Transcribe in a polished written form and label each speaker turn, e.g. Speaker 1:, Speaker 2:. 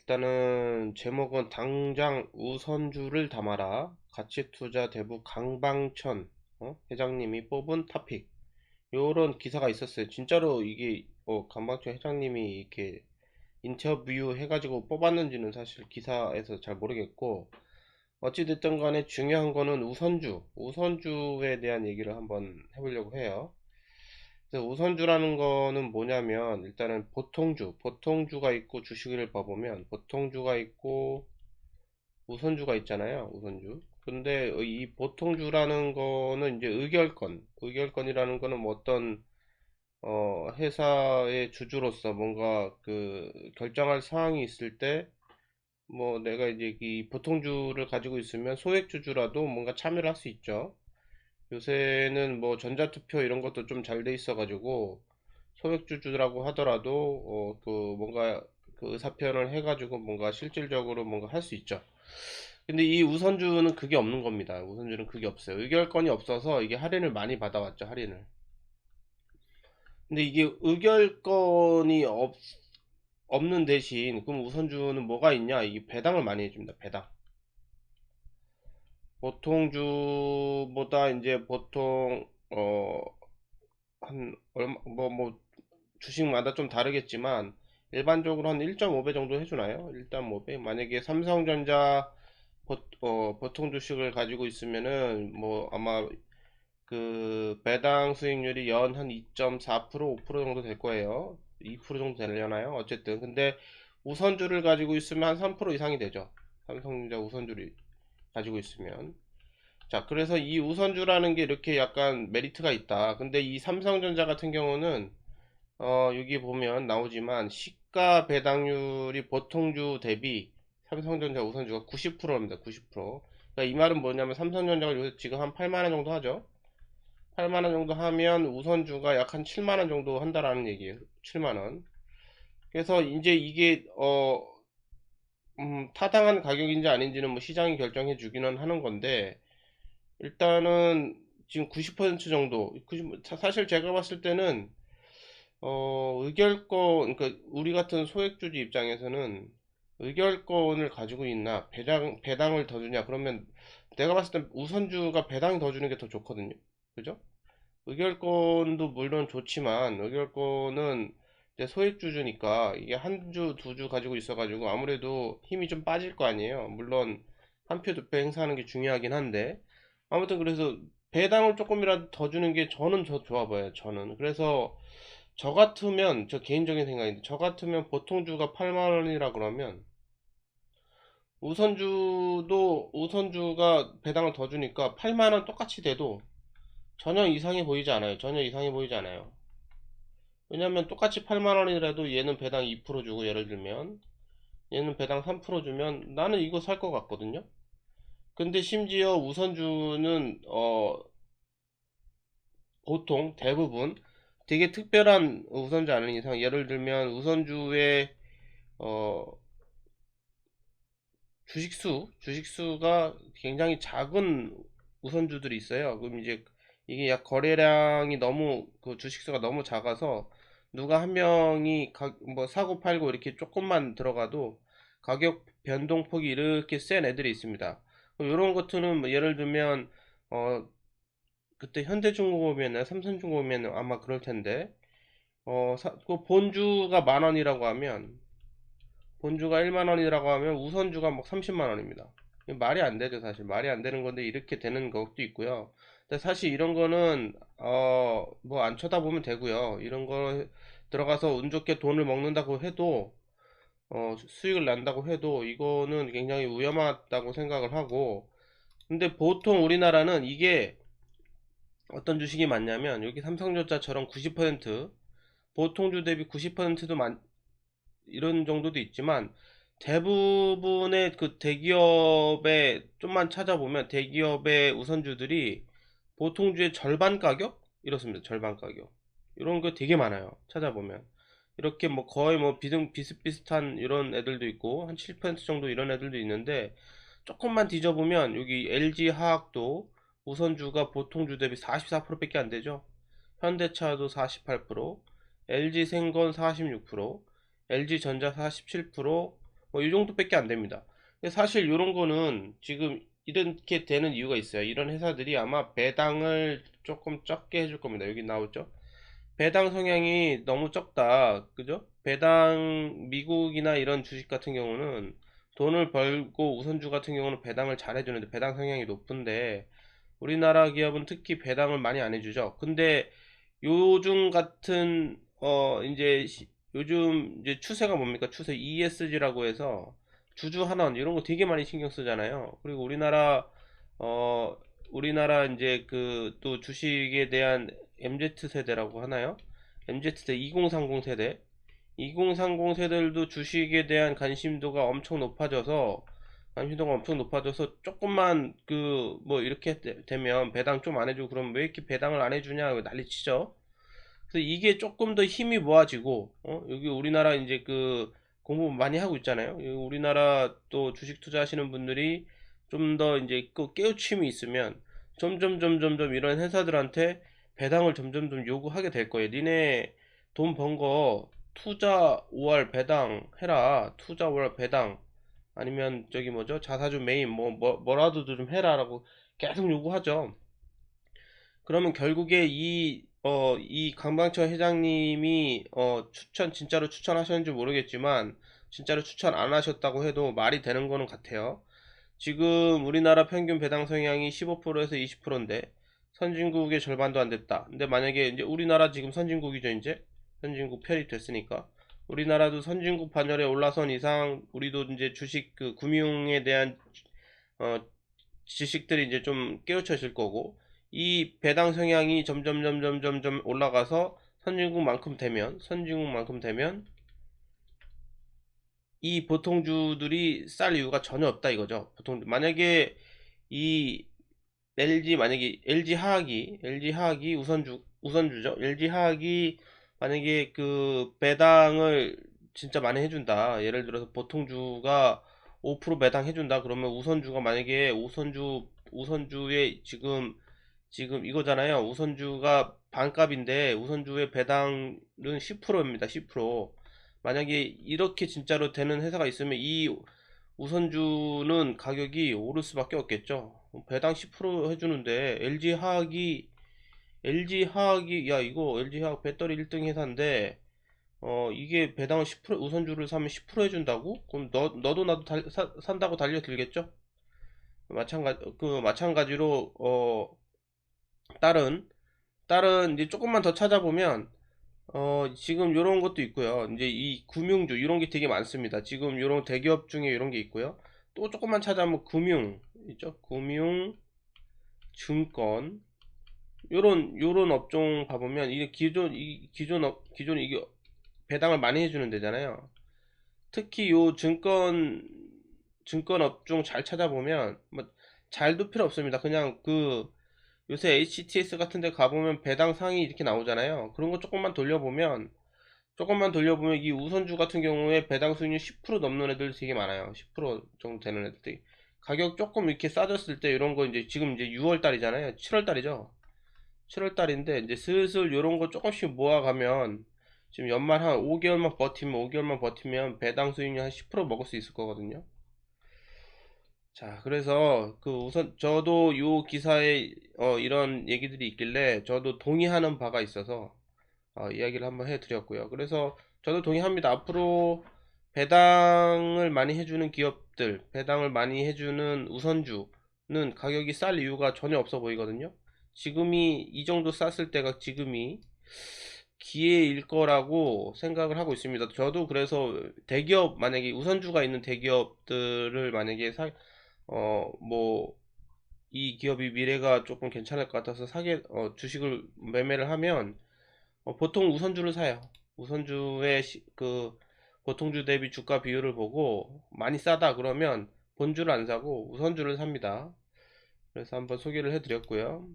Speaker 1: 일단은 제목은 당장 우선주를 담아라. 가치투자 대부 강방천 회장님이 뽑은 타픽. 요런 기사가 있었어요. 진짜로 이게 강방천 회장님이 이렇게 인터뷰 해가지고 뽑았는지는 사실 기사에서 잘 모르겠고, 어찌됐든 간에 중요한 거는 우선주에 대한 얘기를 한번 해보려고 해요. 그래서 우선주라는 거는 뭐냐면, 일단은 보통주가 있고, 주식을 봐보면 보통주가 있고 우선주가 있잖아요. 우선주. 근데 이 보통주라는 거는 이제 의결권이라는 거는 뭐 어떤 회사의 주주로서 뭔가 그 결정할 사항이 있을 때, 뭐 내가 이제 이 보통주를 가지고 있으면 소액주주라도 뭔가 참여를 할 수 있죠. 요새는 뭐 전자투표 이런 것도 좀 잘 돼 있어가지고 소액주주라고 하더라도 그 뭔가 그 의사표현을 해가지고 뭔가 실질적으로 뭔가 할 수 있죠. 근데 이 우선주는 그게 없는 겁니다. 우선주는 그게 없어요. 의결권이 없어서 이게 할인을 많이 받아왔죠, 할인을. 근데 이게 의결권이 없는 대신, 그럼 우선주는 뭐가 있냐? 이게 배당을 많이 해줍니다. 배당. 보통주보다 이제 보통 한 얼마 뭐 주식마다 좀 다르겠지만 일반적으로 한 1.5배 정도 해주나요? 1.5배. 만약에 삼성전자 보통 주식을 가지고 있으면은 뭐 아마 그 배당 수익률이 연 한 2.4% 5% 정도 될 거예요. 2% 정도 되려나요? 어쨌든 근데 우선주를 가지고 있으면 한 3% 이상이 되죠. 삼성전자 우선주를 가지고 있으면. 자, 그래서 이 우선주라는 게 이렇게 약간 메리트가 있다. 근데 이 삼성전자 같은 경우는 여기 보면 나오지만 시가 배당률이 보통주 대비 삼성전자 우선주가 90%입니다. 90%. 그러니까 이 말은 뭐냐면 삼성전자가 요새 지금 한 8만 원 정도 하죠. 8만 원 정도 하면 우선주가 약 한 7만 원 정도 한다라는 얘기예요. 7만 원. 그래서 이제 이게 타당한 가격인지 아닌지는 뭐 시장이 결정해 주기는 하는 건데, 일단은 지금 90% 정도, 사실 제가 봤을 때는 그러니까 우리 같은 소액주주 입장에서는 의결권을 가지고 있나, 배당을 더 주냐, 그러면 내가 봤을 땐 우선주가 배당이 더 주는 게 더 좋거든요. 그죠? 의결권도 물론 좋지만, 의결권은 이제 소액주주니까 이게 한 주, 두 주 가지고 있어가지고 아무래도 힘이 좀 빠질 거 아니에요. 물론 한 표, 두 표 행사하는 게 중요하긴 한데, 아무튼 그래서 배당을 조금이라도 더 주는 게 저는 더 좋아 보여요. 저는. 그래서 저 같으면, 저 개인적인 생각인데, 저 같으면 보통주가 8만 원이라 그러면 우선주가 배당을 더 주니까 8만 원 똑같이 돼도 전혀 이상해 보이지 않아요. 전혀 이상해 보이지 않아요. 왜냐면 똑같이 8만 원이라도 얘는 배당 2% 주고, 예를 들면 얘는 배당 3% 주면 나는 이거 살 것 같거든요. 근데 심지어 우선주는 보통 대부분 되게 특별한 우선주 아닌 이상, 예를 들면 우선주의 어, 주식수가 굉장히 작은 우선주들이 있어요. 그럼 이제 이게 약 거래량이 너무, 그 주식수가 너무 작아서 누가 한 명이 뭐 사고 팔고 이렇게 조금만 들어가도 가격 변동폭이 이렇게 센 애들이 있습니다. 이런 것들은 뭐 예를 들면 어 그때 현대중공업이었나요? 삼성중공업이었나요? 아마 그럴 텐데, 그 본주가 만 원이라고 하면, 본주가 1만 원이라고 하면 우선주가 막 30만 원입니다. 말이 안 되죠, 사실. 말이 안 되는 건데 이렇게 되는 것도 있고요. 근데 사실 이런 거는 뭐 안 쳐다보면 되고요. 이런 거 들어가서 운 좋게 돈을 먹는다고 해도, 수익을 난다고 해도 이거는 굉장히 위험하다고 생각을 하고, 근데 보통 우리나라는 이게 어떤 주식이 많냐면, 여기 삼성전자처럼 90%, 보통주 대비 90%도 이런 정도도 있지만, 대부분의 그 대기업에 좀만 찾아보면 대기업의 우선주들이 보통주의 절반 가격? 이렇습니다. 절반 가격. 이런 거 되게 많아요. 찾아보면. 이렇게 뭐 거의 뭐 비슷비슷한 이런 애들도 있고, 한 7% 정도 이런 애들도 있는데, 조금만 뒤져보면 여기 LG화학도 우선주가 보통주 대비 44%밖에 안 되죠. 현대차도 48%, LG생건 46%, LG전자 47%, 뭐 이 정도밖에 안 됩니다. 근데 사실 이런 거는 지금 이렇게 되는 이유가 있어요. 이런 회사들이 아마 배당을 조금 적게 해줄 겁니다. 여기 나오죠? 배당 성향이 너무 적다. 그죠? 배당, 미국이나 이런 주식 같은 경우는 돈을 벌고 우선주 같은 경우는 배당을 잘 해주는데 배당 성향이 높은데 우리나라 기업은 특히 배당을 많이 안 해주죠. 근데 요즘 같은 이제 요즘 이제 추세가 뭡니까? 추세 ESG라고 해서 주주환원 이런 거 되게 많이 신경 쓰잖아요. 그리고 어 우리나라 이제 그 또 주식에 대한 MZ 세대라고 하나요? MZ 세대 2030 세대 2030 세대들도 주식에 대한 관심도가 엄청 높아져서 조금만 그 뭐 이렇게 되면 배당 좀 안 해주고 그러면 왜 이렇게 배당을 안 해주냐 난리치죠. 그래서 이게 조금 더 힘이 모아지고 여기 우리나라 이제 그 공부 많이 하고 있잖아요. 우리나라 또 주식 투자하시는 분들이 좀 더 이제 그 깨우침이 있으면 점점 이런 회사들한테 배당을 점점 요구하게 될 거예요. 니네 돈 번 거 투자 5월 배당 해라. 투자 5월 배당 아니면 저기 뭐죠? 자사주 메인 뭐라도 좀 해라라고 계속 요구하죠. 그러면 결국에 이 강방철 회장님이 진짜로 추천하셨는지 모르겠지만 진짜로 추천 안 하셨다고 해도 말이 되는 거는 같아요. 지금 우리나라 평균 배당 성향이 15%에서 20%인데 선진국의 절반도 안 됐다. 근데 만약에 이제 우리나라 지금 선진국이죠, 이제 선진국 편입됐으니까 우리나라도 선진국 반열에 올라선 이상 우리도 이제 주식 그 금융에 대한 어, 지식들이 이제 좀 깨우쳐질 거고 이 배당 성향이 점점 올라가서 선진국만큼 되면 이 보통주들이 쌀 이유가 전혀 없다 이거죠. 보통 만약에 이 만약에 LG 화학이 우선주죠. LG 화학이 만약에 그 배당을 진짜 많이 해준다. 예를 들어서 보통주가 5% 배당 해준다. 그러면 우선주가 만약에 우선주의 지금 이거잖아요. 우선주가 반값인데 우선주의 배당은 10%입니다. 10%. 만약에 이렇게 진짜로 되는 회사가 있으면 이 우선주는 가격이 오를 수밖에 없겠죠. 배당 10% 해주는데 LG화학이 야 이거 LG화학 배터리 1등 회사인데 이게 배당을 10% 우선주를 사면 10% 해준다고? 그럼 너도 나도 산다고 달려들겠죠? 마찬가지로 다른 이제 조금만 더 찾아보면 지금 이런 것도 있고요. 이제 이 금융주 이런 게 되게 많습니다. 지금 이런 대기업 중에 이런 게 있고요. 또 조금만 찾아보면 금융 있죠. 금융, 증권 요런 업종 봐보면 이게 기존 이게 배당을 많이 해주는 데잖아요. 특히 요 증권 업종 잘 찾아보면 뭐 잘도 필요 없습니다. 그냥 그 요새 HTS 같은 데 가보면 배당 상이 이렇게 나오잖아요. 그런 거 조금만 돌려보면 이 우선주 같은 경우에 배당 수익률 10% 넘는 애들 되게 많아요. 10% 정도 되는 애들이. 가격 조금 이렇게 싸졌을 때 이런 거 이제 지금 이제 6월 달이잖아요. 7월 달이죠. 7월 달인데 이제 슬슬 이런 거 조금씩 모아가면 지금 연말 한 5개월만 버티면 배당 수익률 한 10% 먹을 수 있을 거거든요. 자, 그래서 그 우선 저도 요 기사에 이런 얘기들이 있길래 저도 동의하는 바가 있어서 이야기를 한번 해드렸고요. 그래서 저도 동의합니다. 앞으로 배당을 많이 해주는 기업들, 배당을 많이 해주는 우선주는 가격이 쌀 이유가 전혀 없어 보이거든요. 지금이 이 정도 쌌을 때가 지금이 기회일 거라고 생각을 하고 있습니다. 저도 그래서 만약에 우선주가 있는 대기업들을 만약에 뭐, 이 기업이 미래가 조금 괜찮을 것 같아서 주식을 매매를 하면 보통 우선주를 사요. 그 보통주 대비 주가 비율을 보고 많이 싸다 그러면 본주를 안 사고 우선주를 삽니다. 그래서 한번 소개를 해드렸고요.